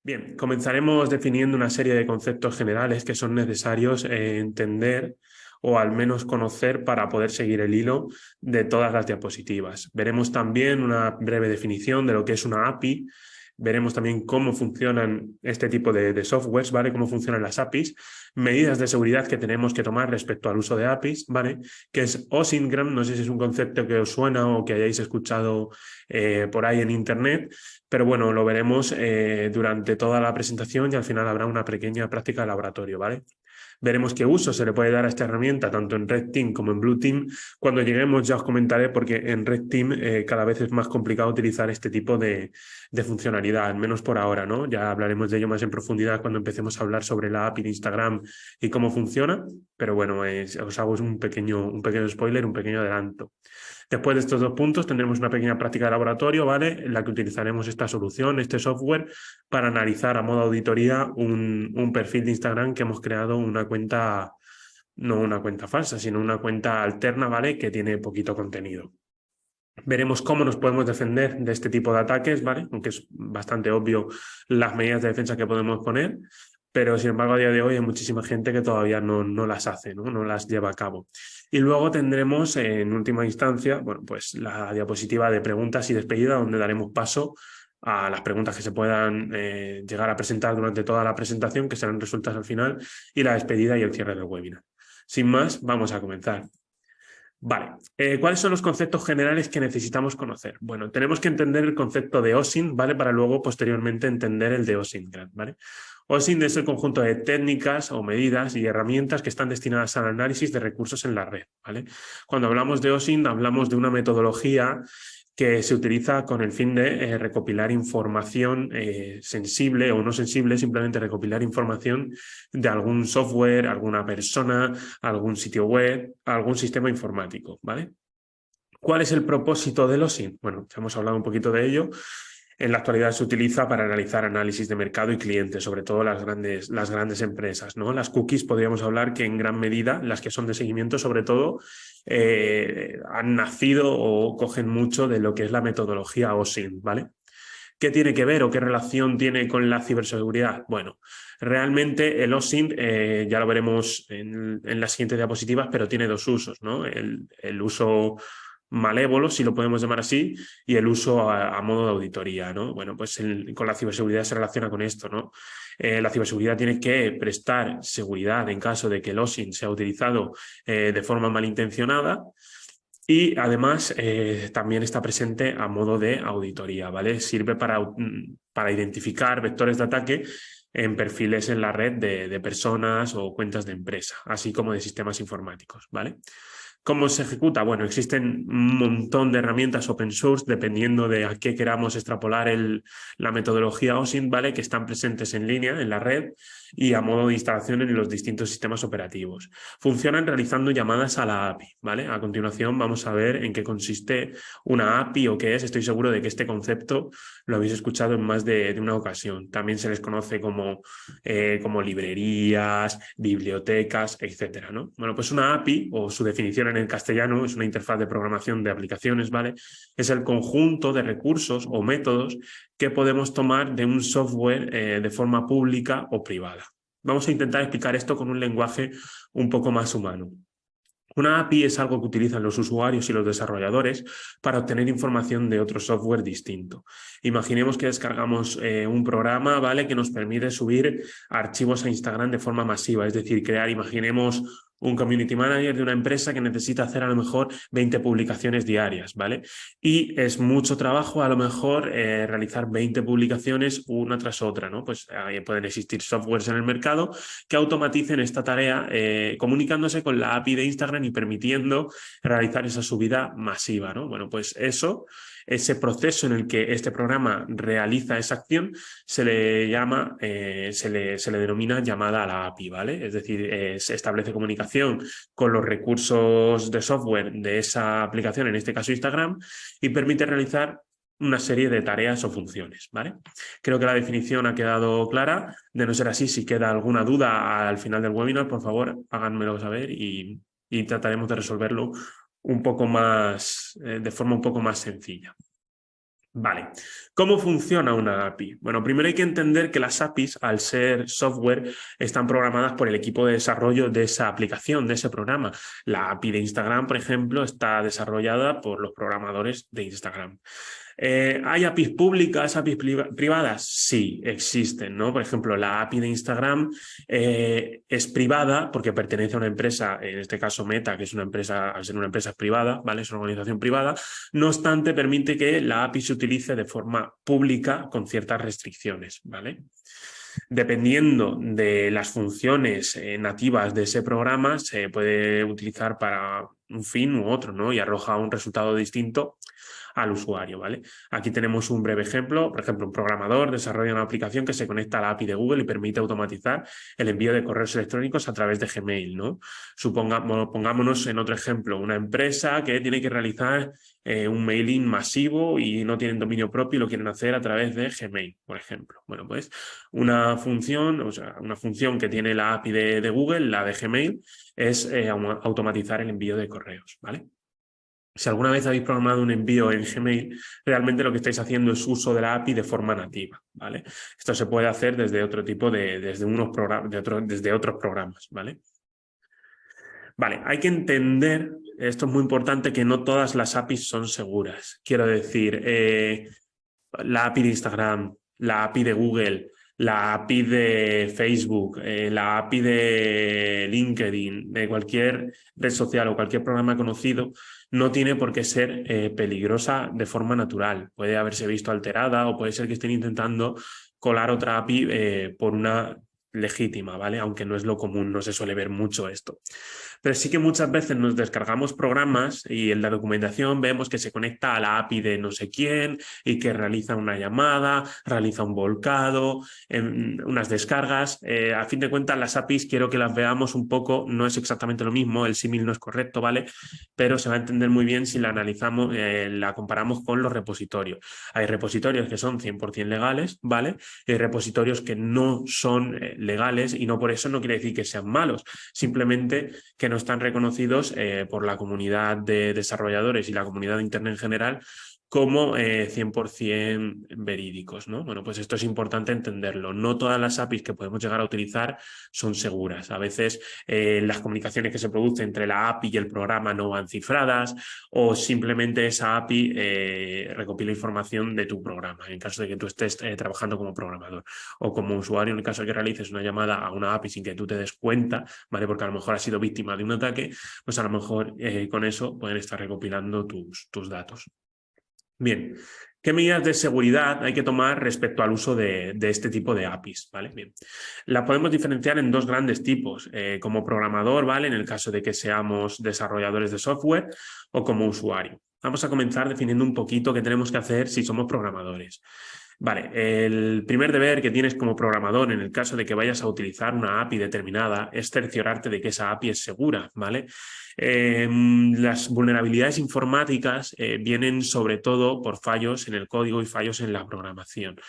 Bien, comenzaremos definiendo una serie de conceptos generales que son necesarios entender o al menos conocer para poder seguir el hilo de todas las diapositivas. Veremos también una breve definición de lo que es una API. Veremos también cómo funcionan este tipo de softwares, ¿vale? Cómo funcionan las APIs, medidas de seguridad que tenemos que tomar respecto al uso de APIs, ¿vale? Que es OSINTGRAM, no sé si es un concepto que os suena o que hayáis escuchado por ahí en Internet, pero bueno, lo veremos durante toda la presentación y al final habrá una pequeña práctica de laboratorio, ¿vale? Veremos qué uso se le puede dar a esta herramienta, tanto en Red Team como en Blue Team. Cuando lleguemos ya os comentaré porque en Red Team cada vez es más complicado utilizar este tipo de funcionalidad, al menos por ahora, ¿no? Ya hablaremos de ello más en profundidad cuando empecemos a hablar sobre la API de Instagram y cómo funciona, pero bueno, os hago un pequeño spoiler, un pequeño adelanto. Después de estos dos puntos tendremos una pequeña práctica de laboratorio, ¿vale? En la que utilizaremos esta solución, este software, para analizar a modo auditoría un perfil de Instagram que hemos creado una cuenta, no una cuenta falsa, sino una cuenta alterna, ¿vale? Que tiene poquito contenido. Veremos cómo nos podemos defender de este tipo de ataques, ¿vale? Aunque es bastante obvio las medidas de defensa que podemos poner, pero sin embargo a día de hoy hay muchísima gente que todavía no las hace, ¿no? No las lleva a cabo. Y luego tendremos en última instancia, bueno, pues la diapositiva de preguntas y despedida, donde daremos paso a las preguntas que se puedan llegar a presentar durante toda la presentación, que serán resueltas al final, y la despedida y el cierre del webinar. Sin más, vamos a comenzar. Vale, ¿cuáles son los conceptos generales que necesitamos conocer? Bueno, tenemos que entender el concepto de OSINT, ¿vale? Para luego, posteriormente, entender el de OSINTGRAM, ¿vale? OSINT es el conjunto de técnicas o medidas y herramientas que están destinadas al análisis de recursos en la red, ¿vale? Cuando hablamos de OSINT, hablamos de una metodología que se utiliza con el fin de recopilar información sensible o no sensible, simplemente recopilar información de algún software, alguna persona, algún sitio web, algún sistema informático, ¿vale? ¿Cuál es el propósito del OSINT? Bueno, ya hemos hablado un poquito de ello. En la actualidad se utiliza para realizar análisis de mercado y clientes, sobre todo las grandes empresas, ¿no? Las cookies podríamos hablar que en gran medida, las que son de seguimiento sobre todo, han nacido o cogen mucho de lo que es la metodología OSINT, ¿vale? ¿Qué tiene que ver o qué relación tiene con la ciberseguridad? Bueno, realmente el OSINT, ya lo veremos en las siguientes diapositivas, pero tiene dos usos, ¿no? El uso malévolo, si lo podemos llamar así, y el uso a modo de auditoría, ¿no? Bueno, pues con la ciberseguridad se relaciona con esto, ¿no? La ciberseguridad tiene que prestar seguridad en caso de que el OSINT sea utilizado de forma malintencionada. Y además también está presente a modo de auditoría, ¿vale? Sirve para identificar vectores de ataque en perfiles en la red de personas o cuentas de empresa, así como de sistemas informáticos, ¿vale? ¿Cómo se ejecuta? Bueno, existen un montón de herramientas open source dependiendo de a qué queramos extrapolar la metodología OSINT, ¿vale? Que están presentes en línea, en la red y a modo de instalación en los distintos sistemas operativos. Funcionan realizando llamadas a la API, ¿vale? A continuación vamos a ver en qué consiste una API o qué es. Estoy seguro de que este concepto lo habéis escuchado en más de una ocasión. También se les conoce como librerías, bibliotecas, etcétera, ¿no? Bueno, pues una API, o su definición en el castellano, es una interfaz de programación de aplicaciones, ¿vale? Es el conjunto de recursos o métodos que podemos tomar de un software de forma pública o privada. Vamos a intentar explicar esto con un lenguaje un poco más humano. Una API es algo que utilizan los usuarios y los desarrolladores para obtener información de otro software distinto. Imaginemos que descargamos un programa, ¿vale? Que nos permite subir archivos a Instagram de forma masiva, es decir, imaginemos un community manager de una empresa que necesita hacer a lo mejor 20 publicaciones diarias, ¿vale? Y es mucho trabajo a lo mejor realizar 20 publicaciones una tras otra, ¿no? Pues pueden existir softwares en el mercado que automaticen esta tarea comunicándose con la API de Instagram y permitiendo realizar esa subida masiva, ¿no? Bueno, pues ese proceso en el que este programa realiza esa acción se le llama, se le denomina llamada a la API, ¿vale? Es decir, se establece comunicación con los recursos de software de esa aplicación, en este caso Instagram, y permite realizar una serie de tareas o funciones, ¿vale? Creo que la definición ha quedado clara. De no ser así, si queda alguna duda al final del webinar, por favor, háganmelo saber y trataremos de resolverlo un poco más, de forma un poco más sencilla. Vale, ¿cómo funciona una API? Bueno, primero hay que entender que las APIs, al ser software, están programadas por el equipo de desarrollo de esa aplicación, de ese programa. La API de Instagram, por ejemplo, está desarrollada por los programadores de Instagram. ¿Hay APIs públicas, APIs privadas? Sí, existen, ¿no? Por ejemplo, la API de Instagram es privada porque pertenece a una empresa, en este caso Meta, que es una empresa, al ser una empresa privada, ¿vale? Es una organización privada. No obstante, permite que la API se utilice de forma pública con ciertas restricciones, ¿vale? Dependiendo de las funciones nativas de ese programa, se puede utilizar para un fin u otro, ¿no? Y arroja un resultado distinto al usuario, ¿vale? Aquí tenemos un breve ejemplo. Por ejemplo, un programador desarrolla una aplicación que se conecta a la API de Google y permite automatizar el envío de correos electrónicos a través de Gmail, ¿no? Pongámonos en otro ejemplo, una empresa que tiene que realizar un mailing masivo y no tienen dominio propio y lo quieren hacer a través de Gmail, por ejemplo. Bueno, pues una función, o sea, una función que tiene la API de Google, la de Gmail, es automatizar el envío de correos, ¿vale? Si alguna vez habéis programado un envío en Gmail, realmente lo que estáis haciendo es uso de la API de forma nativa, ¿vale? Esto se puede hacer desde otro tipo desde otros programas, ¿vale? Vale, hay que entender, esto es muy importante, que no todas las APIs son seguras. Quiero decir, la API de Instagram, la API de Google, la API de Facebook, la API de LinkedIn, de cualquier red social o cualquier programa conocido, no tiene por qué ser peligrosa de forma natural. Puede haberse visto alterada o puede ser que estén intentando colar otra API por una legítima, ¿vale? Aunque no es lo común, no se suele ver mucho esto. Pero sí que muchas veces nos descargamos programas y en la documentación vemos que se conecta a la API de no sé quién y que realiza una llamada, realiza un volcado, unas descargas. A fin de cuentas, las APIs quiero que las veamos un poco, no es exactamente lo mismo, el símil no es correcto, ¿vale? Pero se va a entender muy bien si la analizamos, la comparamos con los repositorios. Hay repositorios que son 100% legales, ¿vale? Y hay repositorios que no son legales y no por eso no quiere decir que sean malos, simplemente que no están reconocidos por la comunidad de desarrolladores y la comunidad de Internet en general como 100% verídicos, ¿no? Bueno, pues esto es importante entenderlo. No todas las APIs que podemos llegar a utilizar son seguras. A veces las comunicaciones que se producen entre la API y el programa no van cifradas o simplemente esa API recopila información de tu programa, en caso de que tú estés trabajando como programador o como usuario, en el caso de que realices una llamada a una API sin que tú te des cuenta, ¿vale? Porque a lo mejor has sido víctima de un ataque, pues a lo mejor con eso pueden estar recopilando tus datos. Bien, ¿qué medidas de seguridad hay que tomar respecto al uso de este tipo de APIs? ¿Vale? Bien, la podemos diferenciar en dos grandes tipos, como programador, ¿vale? En el caso de que seamos desarrolladores de software o como usuario. Vamos a comenzar definiendo un poquito qué tenemos que hacer si somos programadores. Vale, el primer deber que tienes como programador en el caso de que vayas a utilizar una API determinada es cerciorarte de que esa API es segura, ¿vale? Las vulnerabilidades informáticas vienen sobre todo por fallos en el código y fallos en la programación.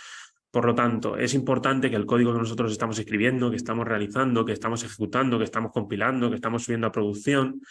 Por lo tanto, es importante que el código que nosotros estamos escribiendo, que estamos realizando, que estamos ejecutando, que estamos compilando, que estamos subiendo a producción,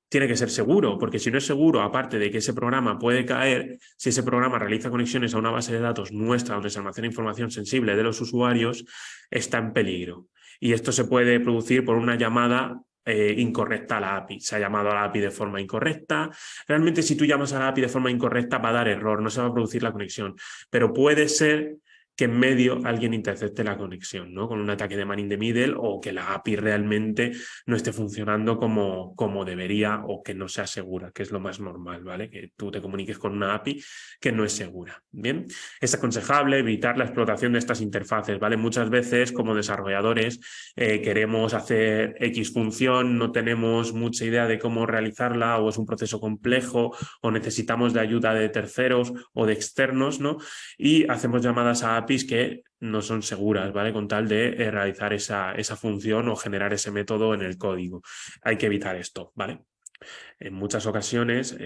tiene que ser seguro, porque si no es seguro, aparte de que ese programa puede caer, si ese programa realiza conexiones a una base de datos nuestra donde se almacena información sensible de los usuarios, está en peligro. Y esto se puede producir por una llamada incorrecta a la API. Se ha llamado a la API de forma incorrecta. Realmente, si tú llamas a la API de forma incorrecta, va a dar error, no se va a producir la conexión. Pero puede ser que en medio alguien intercepte la conexión, ¿no? Con un ataque de man in the middle o que la API realmente no esté funcionando como debería o que no sea segura, que es lo más normal, ¿vale? Que tú te comuniques con una API que no es segura, ¿bien? Es aconsejable evitar la explotación de estas interfaces, ¿vale? Muchas veces como desarrolladores queremos hacer X función, no tenemos mucha idea de cómo realizarla o es un proceso complejo o necesitamos de ayuda de terceros o de externos, ¿no? Y hacemos llamadas a APIs que no son seguras, ¿vale? Con tal de realizar esa función o generar ese método en el código. Hay que evitar esto, ¿vale? En muchas ocasiones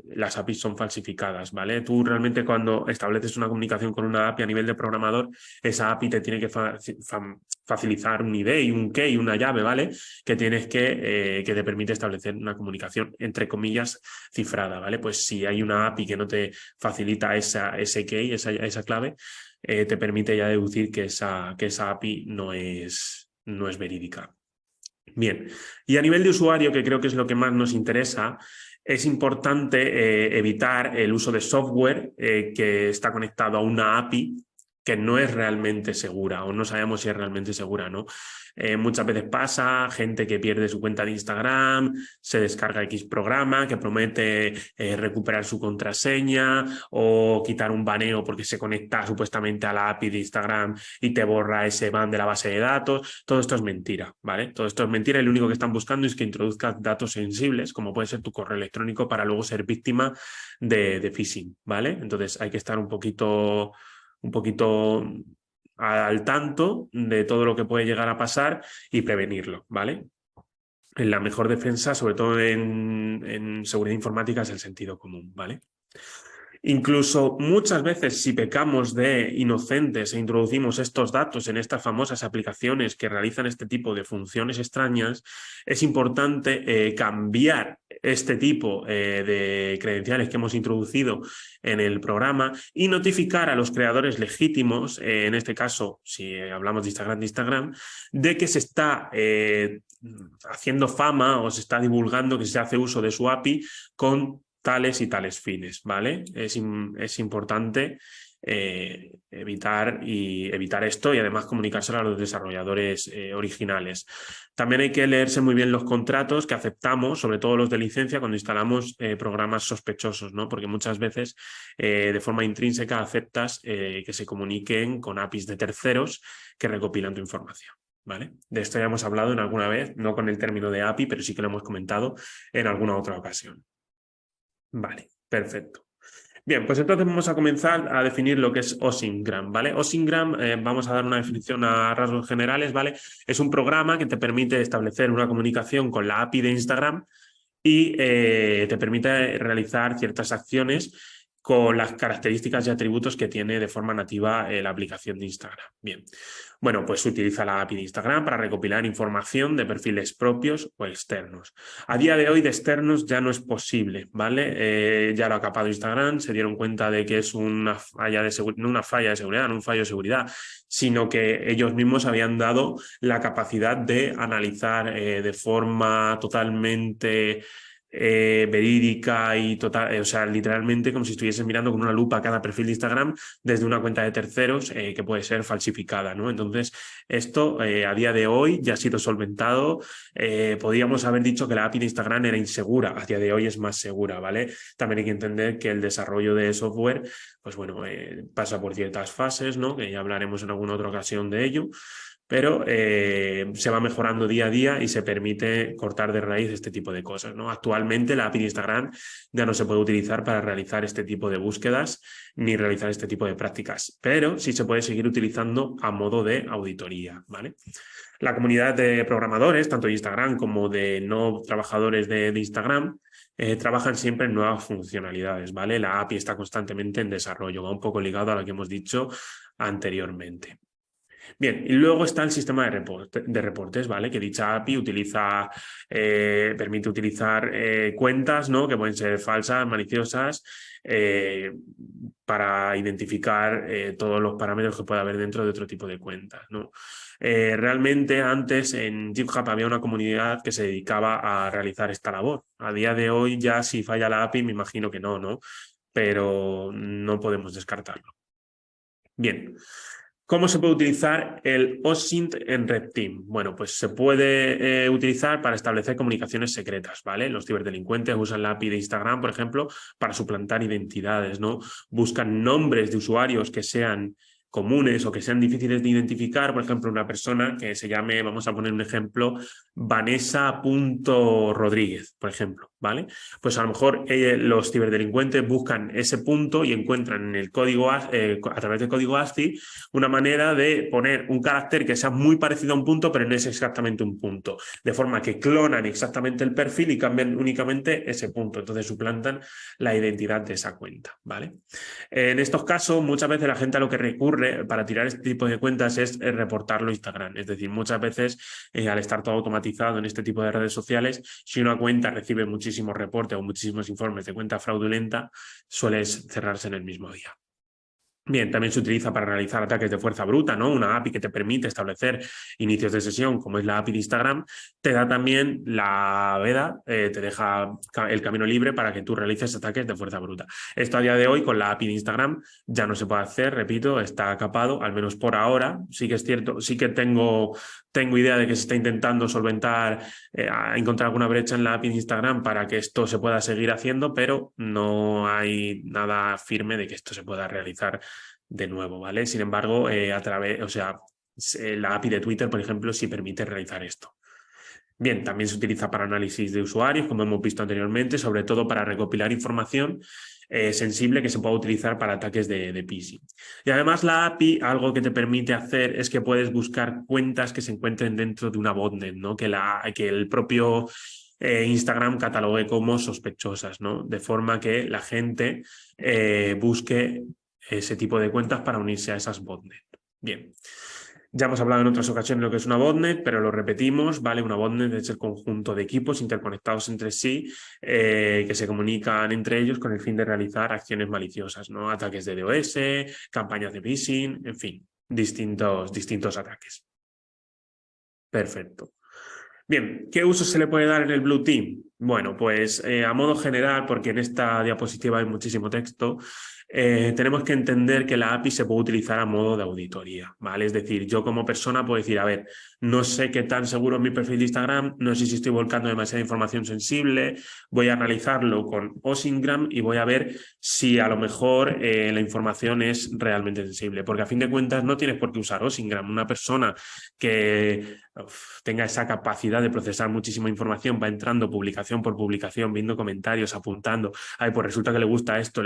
las APIs son falsificadas, ¿vale? Tú realmente cuando estableces una comunicación con una API a nivel de programador, esa API te tiene que facilitar un ID y un key, una llave, ¿vale? Que tienes que te permite establecer una comunicación, entre comillas, cifrada, ¿vale? Pues si hay una API que no te facilita ese key, esa clave, te permite ya deducir que esa API no es verídica. Bien, y a nivel de usuario, que creo que es lo que más nos interesa, es importante evitar el uso de software que está conectado a una API que no es realmente segura o no sabemos si es realmente segura, ¿no? Muchas veces pasa, gente que pierde su cuenta de Instagram, se descarga X programa que promete recuperar su contraseña o quitar un baneo porque se conecta supuestamente a la API de Instagram y te borra ese ban de la base de datos. Todo esto es mentira, ¿vale? Todo esto es mentira y lo único que están buscando es que introduzcas datos sensibles, como puede ser tu correo electrónico, para luego ser víctima de phishing, ¿vale? Entonces hay que estar un poquito al tanto de todo lo que puede llegar a pasar y prevenirlo, ¿vale? La mejor defensa, sobre todo en seguridad informática, es el sentido común, ¿vale? Incluso muchas veces, si pecamos de inocentes e introducimos estos datos en estas famosas aplicaciones que realizan este tipo de funciones extrañas, es importante cambiar este tipo de credenciales que hemos introducido en el programa y notificar a los creadores legítimos, en este caso, si hablamos de Instagram, de que se está haciendo fama o se está divulgando que se hace uso de su API con tales y tales fines, ¿vale? Es importante evitar esto y además comunicárselo a los desarrolladores originales. También hay que leerse muy bien los contratos que aceptamos, sobre todo los de licencia, cuando instalamos programas sospechosos, ¿no? Porque muchas veces de forma intrínseca aceptas que se comuniquen con APIs de terceros que recopilan tu información, ¿vale? De esto ya hemos hablado en alguna vez, no con el término de API, pero sí que lo hemos comentado en alguna otra ocasión. Vale, perfecto. Bien, pues entonces vamos a comenzar a definir lo que es OSINTGRAM, ¿vale? OSINTGRAM, vamos a dar una definición a rasgos generales, ¿vale? Es un programa que te permite establecer una comunicación con la API de Instagram y te permite realizar ciertas acciones con las características y atributos que tiene de forma nativa la aplicación de Instagram. Bien, bueno, pues utiliza la API de Instagram para recopilar información de perfiles propios o externos. A día de hoy de externos ya no es posible, ¿vale? Ya lo ha capado Instagram, se dieron cuenta de que es una falla de seguridad, no una falla de seguridad, no un fallo de seguridad, sino que ellos mismos habían dado la capacidad de analizar de forma totalmente verídica y total, o sea, literalmente como si estuviesen mirando con una lupa cada perfil de Instagram desde una cuenta de terceros que puede ser falsificada, ¿no? Entonces, esto a día de hoy ya ha sido solventado. Podríamos haber dicho que la API de Instagram era insegura, a día de hoy es más segura, ¿vale? También hay que entender que el desarrollo de software, pues bueno, pasa por ciertas fases, ¿no? Que ya hablaremos en alguna otra ocasión de ello. Pero se va mejorando día a día y se permite cortar de raíz este tipo de cosas, ¿no? Actualmente la API de Instagram ya no se puede utilizar para realizar este tipo de búsquedas ni realizar este tipo de prácticas, pero sí se puede seguir utilizando a modo de auditoría, ¿vale? La comunidad de programadores, tanto de Instagram como de no trabajadores de Instagram, trabajan siempre en nuevas funcionalidades, ¿vale? La API está constantemente en desarrollo, va un poco ligado a lo que hemos dicho anteriormente. Bien, y luego está el sistema de reportes, ¿vale? Que dicha API utiliza, permite utilizar cuentas, ¿no? Que pueden ser falsas, maliciosas, para identificar todos los parámetros que puede haber dentro de otro tipo de cuentas, ¿no? Realmente antes en GitHub había una comunidad que se dedicaba a realizar esta labor. A día de hoy ya si falla la API me imagino que no, ¿no? Pero no podemos descartarlo. Bien. ¿Cómo se puede utilizar el OSINT en Red Team? Bueno, pues se puede utilizar para establecer comunicaciones secretas, ¿vale? Los ciberdelincuentes usan la API de Instagram, por ejemplo, para suplantar identidades, ¿no? Buscan nombres de usuarios que sean comunes o que sean difíciles de identificar, por ejemplo, una persona que se llame, vamos a poner un ejemplo, Vanessa.Rodríguez, por ejemplo, ¿vale? Pues a lo mejor los ciberdelincuentes buscan ese punto y encuentran en el código, a través del código ASCII, una manera de poner un carácter que sea muy parecido a un punto, pero no es exactamente un punto, de forma que clonan exactamente el perfil y cambian únicamente ese punto, entonces suplantan la identidad de esa cuenta, ¿vale? En estos casos, muchas veces la gente a lo que recurre para tirar este tipo de cuentas es reportarlo a Instagram. Es decir, muchas veces al estar todo automatizado en este tipo de redes sociales, si una cuenta recibe muchísimos reportes o muchísimos informes de cuenta fraudulenta, sueles cerrarse en el mismo día. Bien, también se utiliza para realizar ataques de fuerza bruta, ¿no? Una API que te permite establecer inicios de sesión, como es la API de Instagram, te da también la veda, te deja el camino libre para que tú realices ataques de fuerza bruta. Esto a día de hoy con la API de Instagram ya no se puede hacer, repito, está capado, al menos por ahora. Sí que es cierto, sí que tengo idea de que se está intentando solventar, encontrar alguna brecha en la API de Instagram para que esto se pueda seguir haciendo, pero no hay nada firme de que esto se pueda realizar de nuevo, ¿vale? Sin embargo, la API de Twitter, por ejemplo, sí permite realizar esto. Bien, también se utiliza para análisis de usuarios, como hemos visto anteriormente, sobre todo para recopilar información sensible que se pueda utilizar para ataques de phishing. Y además la API, algo que te permite hacer es que puedes buscar cuentas que se encuentren dentro de una botnet, ¿no? Que el propio Instagram catalogue como sospechosas, ¿no? De forma que la gente busque ese tipo de cuentas para unirse a esas botnet. Bien. Ya hemos hablado en otras ocasiones de lo que es una botnet, pero lo repetimos, ¿vale? Una botnet es el conjunto de equipos interconectados entre sí que se comunican entre ellos con el fin de realizar acciones maliciosas, ¿no? Ataques de DOS, campañas de phishing, en fin, distintos ataques. Perfecto. Bien, ¿qué uso se le puede dar en el Blue Team? Bueno, pues a modo general, porque en esta diapositiva hay muchísimo texto, tenemos que entender que la API se puede utilizar a modo de auditoría, ¿vale? Es decir, yo como persona puedo decir, a ver, no sé qué tan seguro es mi perfil de Instagram, no sé si estoy volcando demasiada información sensible, voy a analizarlo con OSINTGRAM y voy a ver si a lo mejor la información es realmente sensible, porque a fin de cuentas no tienes por qué usar OSINTGRAM. Una persona que tenga esa capacidad de procesar muchísima información, va entrando publicación por publicación, viendo comentarios, apuntando, ay, pues resulta que le gusta esto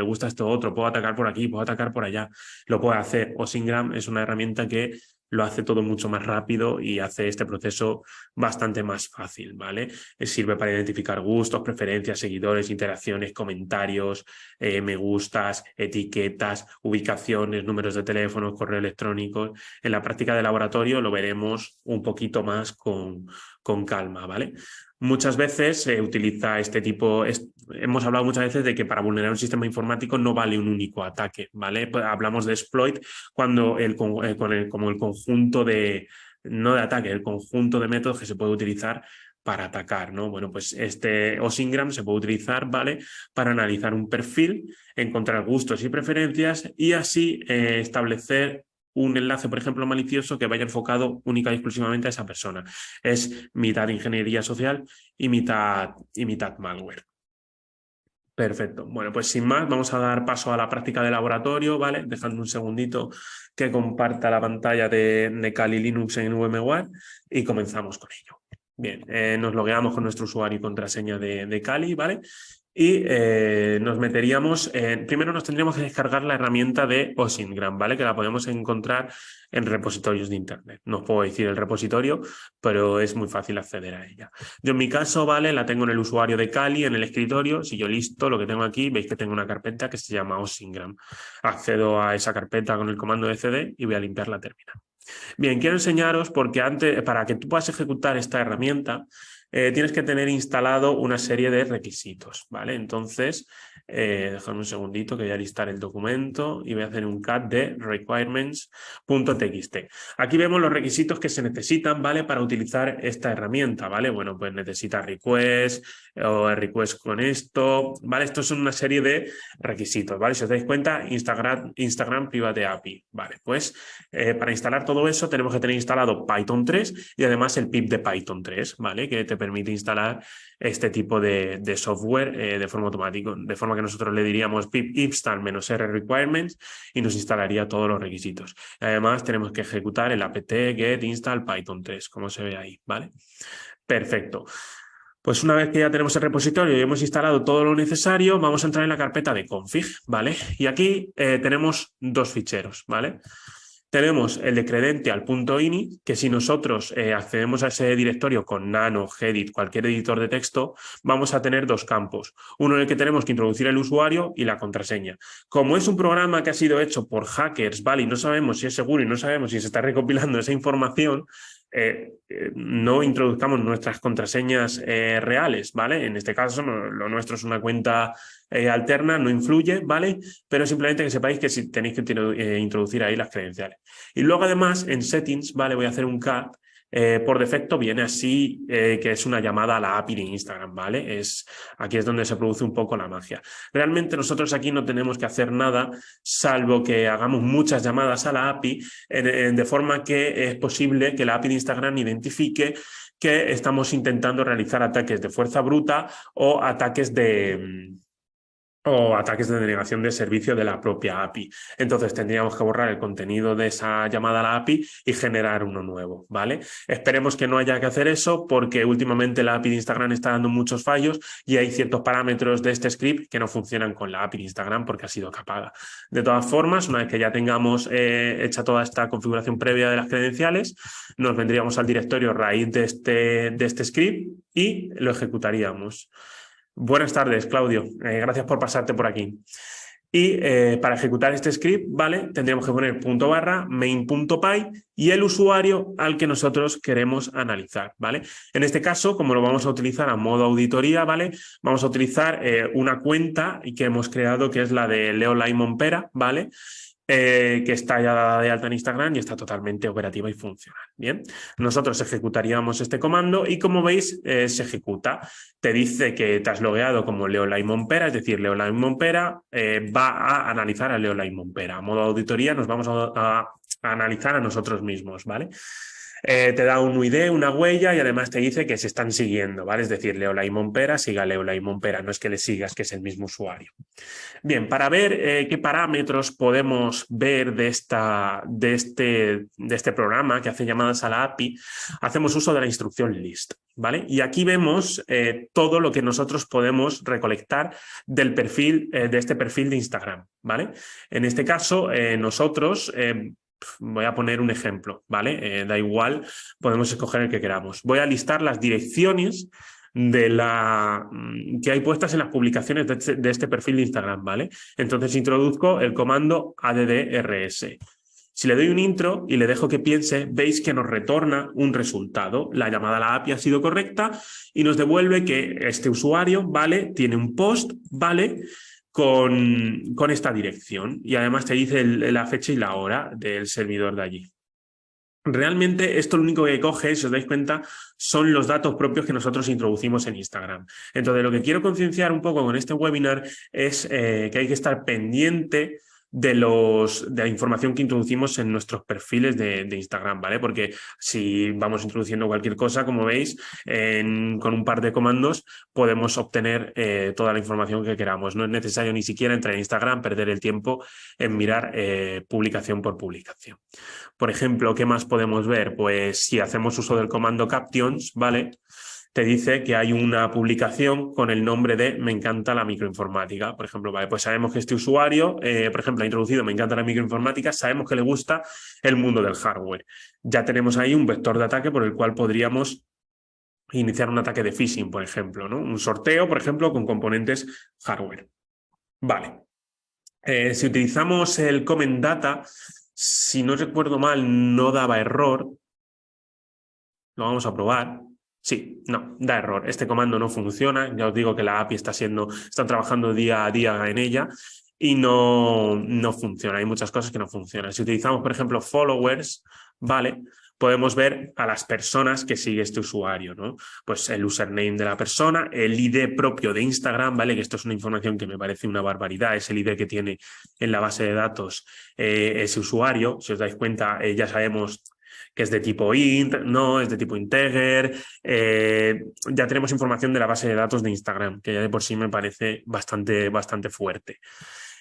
otro, puedo atacar por aquí, puedo atacar por allá, lo puede hacer. OSINTGRAM es una herramienta que lo hace todo mucho más rápido y hace este proceso bastante más fácil, ¿vale? Sirve para identificar gustos, preferencias, seguidores, interacciones, comentarios, me gustas, etiquetas, ubicaciones, números de teléfono, correo electrónico. En la práctica de laboratorio lo veremos un poquito más con calma, ¿vale? Muchas veces se utiliza este tipo, hemos hablado muchas veces de que para vulnerar un sistema informático no vale un único ataque, ¿vale? Pues hablamos de exploit cuando como el conjunto no de ataque, el conjunto de métodos que se puede utilizar para atacar, ¿no? Bueno, pues este OSINTGRAM se puede utilizar, ¿vale? Para analizar un perfil, encontrar gustos y preferencias y así establecer un enlace, por ejemplo, malicioso que vaya enfocado única y exclusivamente a esa persona. Es mitad ingeniería social y mitad malware. Perfecto. Bueno, pues sin más, vamos a dar paso a la práctica de laboratorio, ¿vale? Dejando un segundito que comparta la pantalla de Kali Linux en VMware y comenzamos con ello. Bien, nos logueamos con nuestro usuario y contraseña de Kali, ¿vale? Y nos meteríamos, primero nos tendríamos que descargar la herramienta de OSINTGRAM, ¿vale? Que la podemos encontrar en repositorios de Internet. No os puedo decir el repositorio, pero es muy fácil acceder a ella. Yo en mi caso, ¿vale? La tengo en el usuario de Kali, en el escritorio. Si yo listo, lo que tengo aquí, veis que tengo una carpeta que se llama OSINTGRAM. Accedo a esa carpeta con el comando de cd y voy a limpiar la terminal. Bien, quiero enseñaros porque para que tú puedas ejecutar esta herramienta, tienes que tener instalado una serie de requisitos, ¿vale? Entonces, dejadme un segundito que voy a listar el documento y voy a hacer un cat de requirements.txt. Aquí vemos los requisitos que se necesitan, ¿vale? Para utilizar esta herramienta, ¿vale? Bueno, pues necesita request o request con esto, ¿vale? Estos son una serie de requisitos, ¿vale? Si os dais cuenta, Instagram Private API, ¿vale? Pues para instalar todo eso tenemos que tener instalado Python 3 y además el pip de Python 3, ¿vale? Que te permite instalar este tipo de software de forma automática, de forma que nosotros le diríamos pip install -r requirements y nos instalaría todos los requisitos. Además tenemos que ejecutar el apt get install Python 3, como se ve ahí, ¿vale? Perfecto. Pues una vez que ya tenemos el repositorio y hemos instalado todo lo necesario, vamos a entrar en la carpeta de config, ¿vale? Y aquí tenemos dos ficheros, ¿vale? Tenemos el de credential.ini, que si nosotros accedemos a ese directorio con Nano, Gedit, cualquier editor de texto, vamos a tener dos campos. Uno en el que tenemos que introducir el usuario y la contraseña. Como es un programa que ha sido hecho por hackers, ¿vale? Y no sabemos si es seguro y no sabemos si se está recopilando esa información, no introduzcamos nuestras contraseñas reales, ¿vale? En este caso, lo nuestro es una cuenta alterna, no influye, ¿vale? Pero simplemente que sepáis que si tenéis que introducir ahí las credenciales. Y luego además en settings, ¿vale? Voy a hacer un cat. Por defecto viene así, que es una llamada a la API de Instagram, ¿vale? Aquí es donde se produce un poco la magia. Realmente nosotros aquí no tenemos que hacer nada, salvo que hagamos muchas llamadas a la API, de forma que es posible que la API de Instagram identifique que estamos intentando realizar ataques de fuerza bruta o ataques de denegación de servicio de la propia API. Entonces tendríamos que borrar el contenido de esa llamada a la API y generar uno nuevo, ¿vale? Esperemos que no haya que hacer eso porque últimamente la API de Instagram está dando muchos fallos y hay ciertos parámetros de este script que no funcionan con la API de Instagram porque ha sido capada. De todas formas, una vez que ya tengamos hecha toda esta configuración previa de las credenciales, nos vendríamos al directorio raíz de este script y lo ejecutaríamos. Buenas tardes, Claudio. Gracias por pasarte por aquí. Y para ejecutar este script, ¿vale? Tendríamos que poner .main.py y el usuario al que nosotros queremos analizar, ¿vale? En este caso, como lo vamos a utilizar a modo auditoría, ¿vale? Vamos a utilizar una cuenta que hemos creado que es la de Leo Laimon Pera, ¿vale? Que está ya dada de alta en Instagram y está totalmente operativa y funcional. Bien, nosotros ejecutaríamos este comando y como veis se ejecuta. Te dice que te has logueado como Leo Laimon Pera, es decir, Leo Laimon Pera va a analizar a Leo Laimon Pera. A modo auditoría nos vamos a analizar a nosotros mismos, ¿vale? Te da un ID, una huella y además te dice que se están siguiendo, ¿vale? Es decir, Leo Laimon Pera, siga Leo Laimon Pera, no es que le sigas, que es el mismo usuario. Bien, para ver qué parámetros podemos ver de este programa que hace llamadas a la API, hacemos uso de la instrucción list, ¿vale? Y aquí vemos todo lo que nosotros podemos recolectar del perfil, de este perfil de Instagram, ¿vale? En este caso, nosotros... voy a poner un ejemplo, ¿vale? Da igual, podemos escoger el que queramos. Voy a listar las direcciones que hay puestas en las publicaciones de este perfil de Instagram, ¿vale? Entonces introduzco el comando addrs. Si le doy un intro y le dejo que piense, veis que nos retorna un resultado. La llamada a la API ha sido correcta y nos devuelve que este usuario, ¿vale? Tiene un post, ¿vale? Con esta dirección y además te dice la fecha y la hora del servidor de allí. Realmente esto lo único que coge, si os dais cuenta, son los datos propios que nosotros introducimos en Instagram. Entonces, lo que quiero concienciar un poco con este webinar es que hay que estar pendiente de la información que introducimos en nuestros perfiles de Instagram, ¿vale? Porque si vamos introduciendo cualquier cosa, como veis, con un par de comandos podemos obtener toda la información que queramos. No es necesario ni siquiera entrar en Instagram, perder el tiempo en mirar publicación por publicación. Por ejemplo, ¿qué más podemos ver? Pues si hacemos uso del comando captions, ¿vale? Te dice que hay una publicación con el nombre de Me encanta la microinformática. Por ejemplo, vale, pues sabemos que este usuario, por ejemplo, ha introducido Me encanta la microinformática, sabemos que le gusta el mundo del hardware. Ya tenemos ahí un vector de ataque por el cual podríamos iniciar un ataque de phishing, por ejemplo, ¿no? Un sorteo, por ejemplo, con componentes hardware. Vale. Si utilizamos el comment data, si no recuerdo mal, no daba error. Lo vamos a probar. Sí, no, da error. Este comando no funciona. Ya os digo que la API están trabajando día a día en ella y no funciona. Hay muchas cosas que no funcionan. Si utilizamos, por ejemplo, followers, ¿vale? Podemos ver a las personas que sigue este usuario, ¿no? Pues el username de la persona, el ID propio de Instagram, ¿vale? Que esto es una información que me parece una barbaridad, es el ID que tiene en la base de datos ese usuario. Si os dais cuenta, ya sabemos que es de tipo int, no, es de tipo integer. Ya tenemos información de la base de datos de Instagram, que ya de por sí me parece bastante fuerte.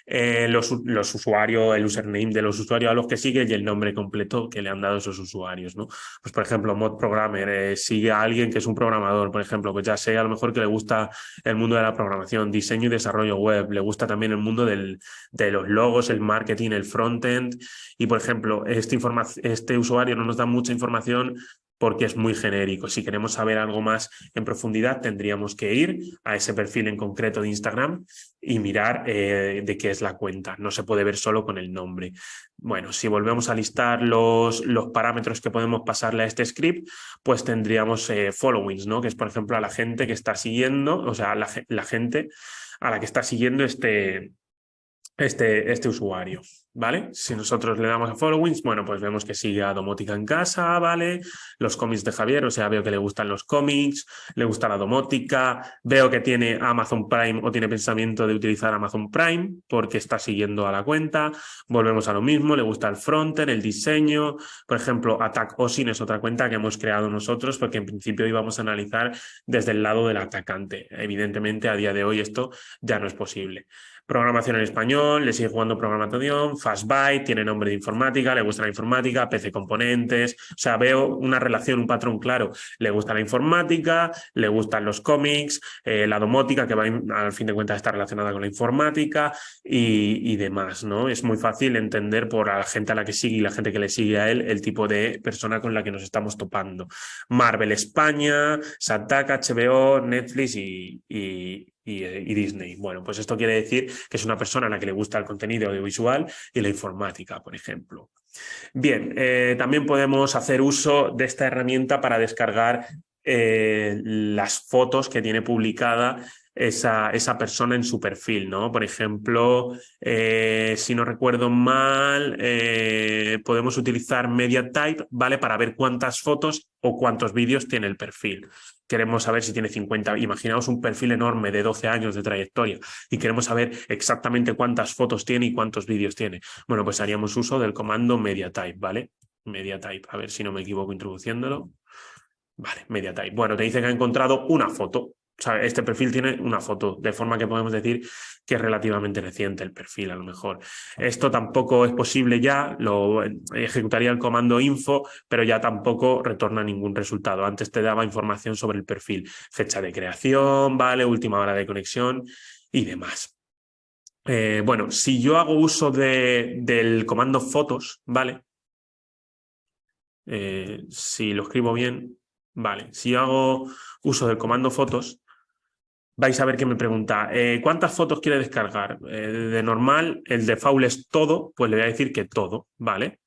los usuarios, el username de los usuarios a los que sigue y el nombre completo que le han dado esos usuarios, ¿no? Pues, por ejemplo, mod programmer, sigue a alguien que es un programador, por ejemplo, pues ya sé a lo mejor que le gusta el mundo de la programación, diseño y desarrollo web, le gusta también el mundo de los logos, el marketing, el frontend, y, por ejemplo, este usuario no nos da mucha información porque es muy genérico. Si queremos saber algo más en profundidad, tendríamos que ir a ese perfil en concreto de Instagram y mirar de qué es la cuenta. No se puede ver solo con el nombre. Bueno, si volvemos a listar los parámetros que podemos pasarle a este script, pues tendríamos followings, ¿no? Que es, por ejemplo, a la gente que está siguiendo, o sea, la gente a la que está siguiendo este usuario, ¿vale? Si nosotros le damos a followings, bueno, pues vemos que sigue a Domótica en Casa, ¿vale? Los cómics de Javier, o sea, veo que le gustan los cómics, le gusta la domótica, veo que tiene Amazon Prime o tiene pensamiento de utilizar Amazon Prime porque está siguiendo a la cuenta. Volvemos a lo mismo, le gusta el frontend, el diseño. Por ejemplo, Attack Osin es otra cuenta que hemos creado nosotros porque en principio íbamos a analizar desde el lado del atacante. Evidentemente, a día de hoy esto ya no es posible. Programación en español, le sigue jugando programación, Fastbyte, tiene nombre de informática, le gusta la informática, PC componentes, o sea, veo una relación, un patrón claro, le gusta la informática, le gustan los cómics, la domótica, que va al fin de cuentas está relacionada con la informática y demás, ¿no? Es muy fácil entender por la gente a la que sigue y la gente que le sigue a él el tipo de persona con la que nos estamos topando. Marvel España, Sataka, HBO, Netflix y Disney. Bueno, pues esto quiere decir que es una persona a la que le gusta el contenido audiovisual y la informática, por ejemplo. Bien, también podemos hacer uso de esta herramienta para descargar las fotos que tiene publicada esa persona en su perfil, ¿no? Por ejemplo, si no recuerdo mal, podemos utilizar MediaType, ¿vale? Para ver cuántas fotos o cuántos vídeos tiene el perfil. Queremos saber si tiene 50, imaginaos un perfil enorme de 12 años de trayectoria y queremos saber exactamente cuántas fotos tiene y cuántos vídeos tiene. Bueno, pues haríamos uso del comando MediaType, ¿vale? MediaType, a ver si no me equivoco introduciéndolo. Vale, MediaType. Bueno, te dice que ha encontrado una foto. O sea, este perfil tiene una foto, de forma que podemos decir que es relativamente reciente el perfil, a lo mejor. Esto tampoco es posible ya, lo ejecutaría el comando info, pero ya tampoco retorna ningún resultado. Antes te daba información sobre el perfil, fecha de creación, ¿vale? Última hora de conexión y demás. Bueno, si yo hago uso del comando fotos, ¿vale? Si lo escribo bien, vale. Si yo hago uso del comando fotos, vais a ver que me pregunta, ¿cuántas fotos quiere descargar? De normal, el default es todo, pues le voy a decir que todo, ¿vale?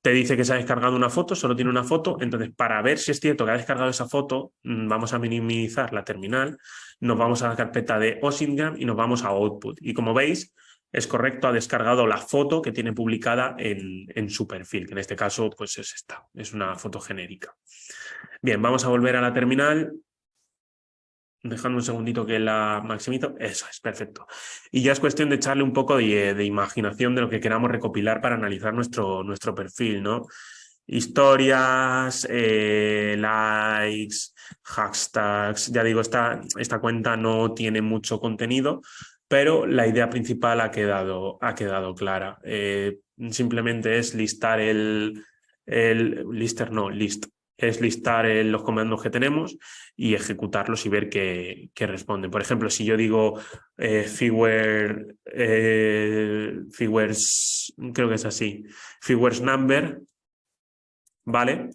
Te dice que se ha descargado una foto, solo tiene una foto, entonces para ver si es cierto que ha descargado esa foto, vamos a minimizar la terminal, nos vamos a la carpeta de OSINTGRAM y nos vamos a Output. Y como veis, es correcto, ha descargado la foto que tiene publicada en su perfil, que en este caso pues es esta, es una foto genérica. Bien, vamos a volver a la terminal. Dejando un segundito que la maximizo. Eso es, perfecto. Y ya es cuestión de echarle un poco de imaginación de lo que queramos recopilar para analizar nuestro perfil, ¿no? Historias, likes, hashtags. Ya digo, esta cuenta no tiene mucho contenido, pero la idea principal ha quedado clara. Simplemente es listar list es listar los comandos que tenemos y ejecutarlos y ver qué responden. Por ejemplo, si yo digo figures, creo que es así, figures number, ¿vale?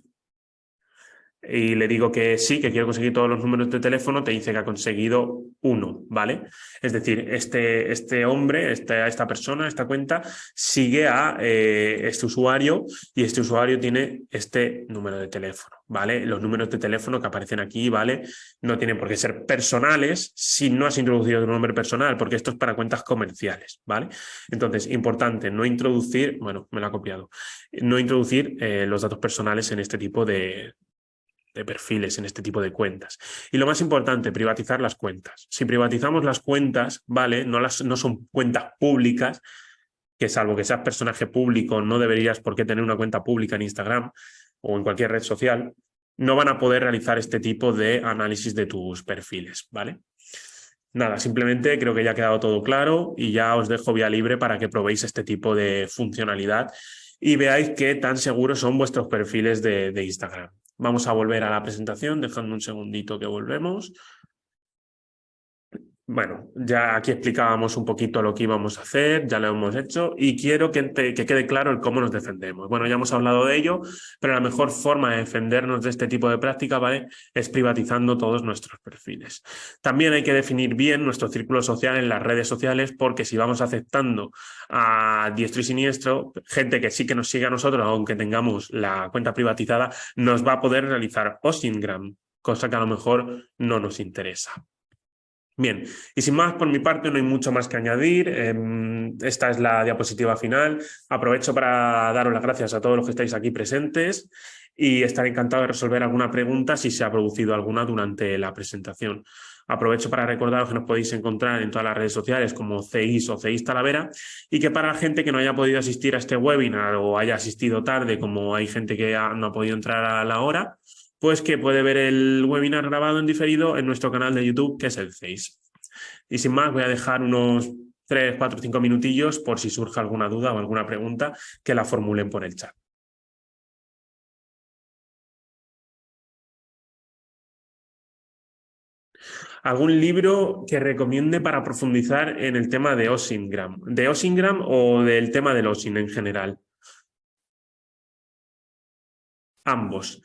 Y le digo que sí, que quiero conseguir todos los números de teléfono, te dice que ha conseguido uno, ¿vale? Es decir, este hombre, esta persona, esta cuenta, sigue a este usuario y este usuario tiene este número de teléfono, ¿vale? Los números de teléfono que aparecen aquí, ¿vale? No tienen por qué ser personales si no has introducido tu nombre personal, porque esto es para cuentas comerciales, ¿vale? Entonces, importante, no introducir, bueno, me lo ha copiado, no introducir los datos personales en este tipo de perfiles, en este tipo de cuentas. Y lo más importante, privatizar las cuentas. Si privatizamos las cuentas, ¿vale? No son cuentas públicas, que salvo que seas personaje público, no deberías por qué tener una cuenta pública en Instagram o en cualquier red social, no van a poder realizar este tipo de análisis de tus perfiles, ¿vale? Nada, simplemente creo que ya ha quedado todo claro y ya os dejo vía libre para que probéis este tipo de funcionalidad y veáis qué tan seguros son vuestros perfiles de Instagram. Vamos a volver a la presentación, dejando un segundito que volvemos. Bueno, ya aquí explicábamos un poquito lo que íbamos a hacer, ya lo hemos hecho y quiero que quede claro el cómo nos defendemos. Bueno, ya hemos hablado de ello, pero la mejor forma de defendernos de este tipo de práctica, ¿vale?, es privatizando todos nuestros perfiles. También hay que definir bien nuestro círculo social en las redes sociales, porque si vamos aceptando a diestro y siniestro, gente que sí que nos sigue a nosotros, aunque tengamos la cuenta privatizada, nos va a poder realizar Ostingram, cosa que a lo mejor no nos interesa. Bien, y sin más por mi parte no hay mucho más que añadir. Esta es la diapositiva final. Aprovecho para daros las gracias a todos los que estáis aquí presentes y estaré encantado de resolver alguna pregunta si se ha producido alguna durante la presentación. Aprovecho para recordaros que nos podéis encontrar en todas las redes sociales como CEIS o CEIS Talavera, y que para la gente que no haya podido asistir a este webinar o haya asistido tarde, como hay gente que no ha podido entrar a la hora, pues que puede ver el webinar grabado en diferido en nuestro canal de YouTube, que es el CEIS. Y sin más, voy a dejar unos 3, 4, 5 minutillos por si surge alguna duda o alguna pregunta, que la formulen por el chat. ¿Algún libro que recomiende para profundizar en el tema de Ossingram? ¿De Ossingram o del tema del Ossin en general? Ambos.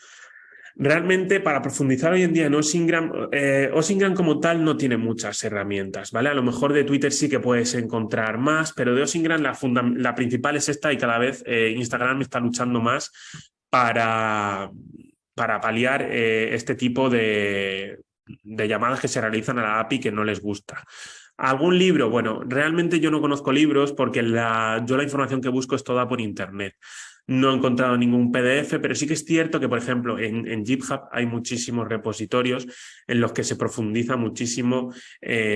Realmente, para profundizar hoy en día en Ossingram como tal no tiene muchas herramientas, ¿vale? A lo mejor de Twitter sí que puedes encontrar más, pero de Ossingram la principal es esta, y cada vez Instagram está luchando más para, para paliar este tipo de llamadas que se realizan a la API que no les gusta. ¿Algún libro? Bueno, realmente yo no conozco libros porque yo la información que busco es toda por internet. No he encontrado ningún PDF, pero sí que es cierto que, por ejemplo, en GitHub hay muchísimos repositorios en los que se profundiza muchísimo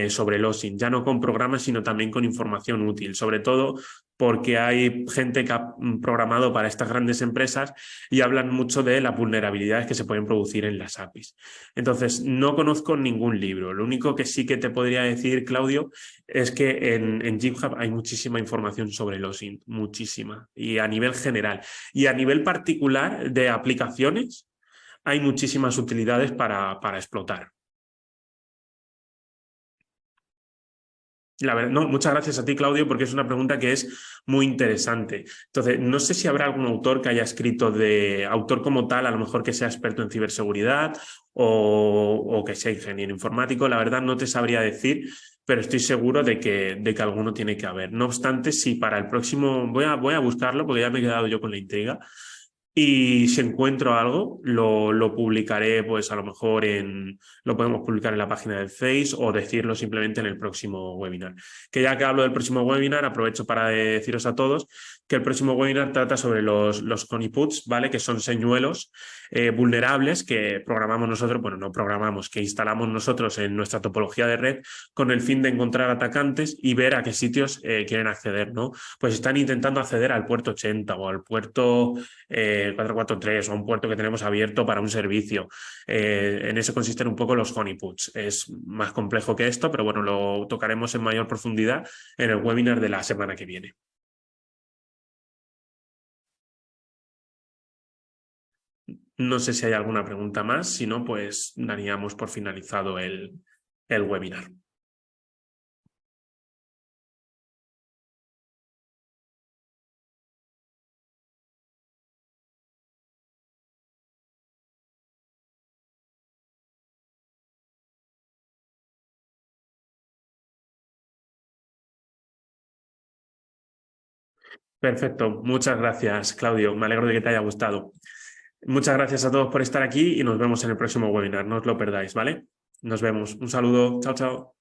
sobre el OSINT, ya no con programas, sino también con información útil, sobre todo porque hay gente que ha programado para estas grandes empresas y hablan mucho de las vulnerabilidades que se pueden producir en las APIs. Entonces, no conozco ningún libro. Lo único que sí que te podría decir, Claudio, es que en GitHub hay muchísima información sobre el OSINT, muchísima, y a nivel general. Y a nivel particular de aplicaciones, hay muchísimas utilidades para explotar. La verdad, no, muchas gracias a ti, Claudio, porque es una pregunta que es muy interesante. Entonces, no sé si habrá algún autor que haya escrito autor como tal, a lo mejor que sea experto en ciberseguridad o que sea ingeniero informático. La verdad no te sabría decir, pero estoy seguro de que alguno tiene que haber. No obstante, si para el próximo, voy a buscarlo porque ya me he quedado yo con la intriga. Y si encuentro algo, lo publicaré, pues a lo mejor lo podemos publicar en la página del Face o decirlo simplemente en el próximo webinar. Que ya que hablo del próximo webinar, aprovecho para deciros a todos que el próximo webinar trata sobre los honeypots, ¿vale? Que son señuelos vulnerables que programamos nosotros, bueno, no programamos, que instalamos nosotros en nuestra topología de red con el fin de encontrar atacantes y ver a qué sitios quieren acceder, ¿no? Pues están intentando acceder al puerto 80 o al puerto 443 o un puerto que tenemos abierto para un servicio. En eso consisten un poco los honeypots. Es más complejo que esto, pero bueno, lo tocaremos en mayor profundidad en el webinar de la semana que viene. No sé si hay alguna pregunta más, si no, pues daríamos por finalizado el webinar. Perfecto, muchas gracias, Claudio. Me alegro de que te haya gustado. Muchas gracias a todos por estar aquí y nos vemos en el próximo webinar. No os lo perdáis, ¿vale? Nos vemos. Un saludo. Chao, chao.